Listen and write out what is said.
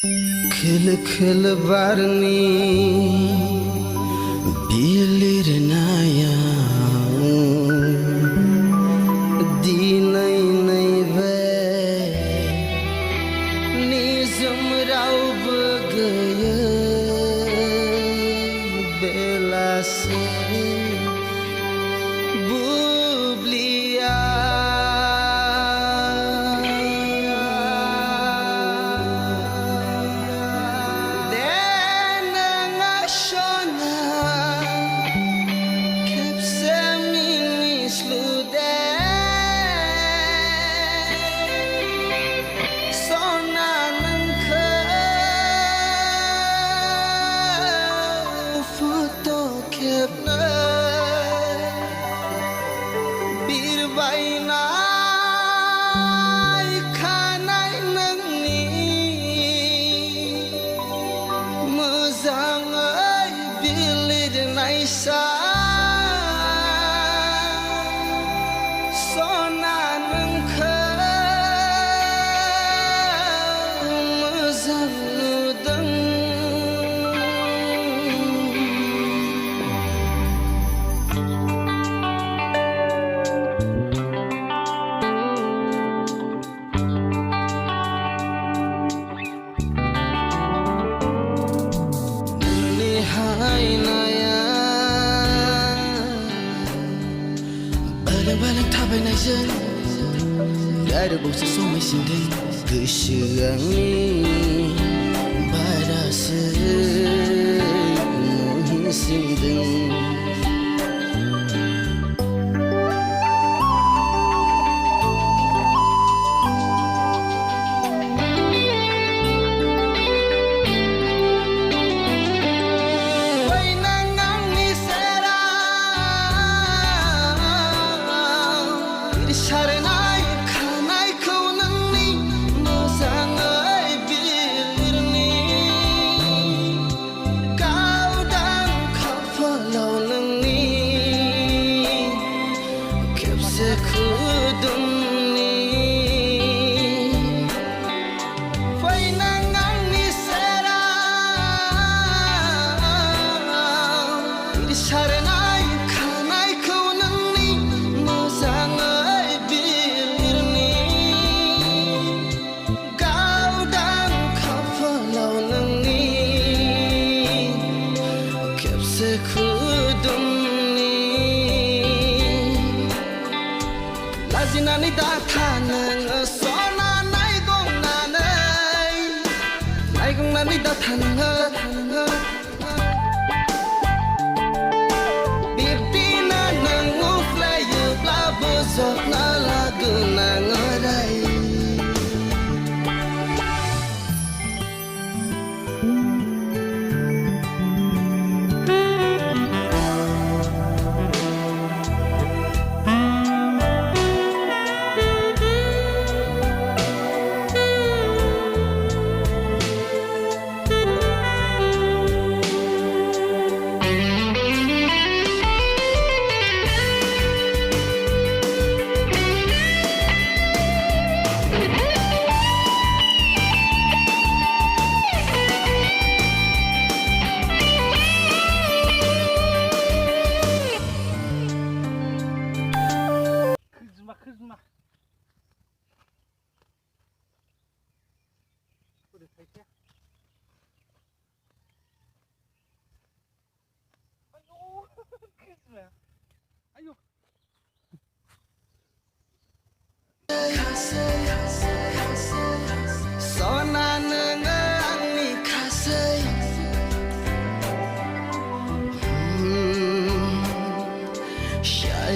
Khil barni bilir naya di nai nai ve ni zumrau begaya bela se bublia Balang tabai naizan Gada bausa somai sindai Kesyangni Barasa Muhin sindang Nani da thanang sona nai gong nani da thanang bibina nang uflay bla bozok na lagu nang arai Kızma. Udah kayak. Ayo, kızma. Ayo. Sona nengang ni kasai Sha-da-da-da-da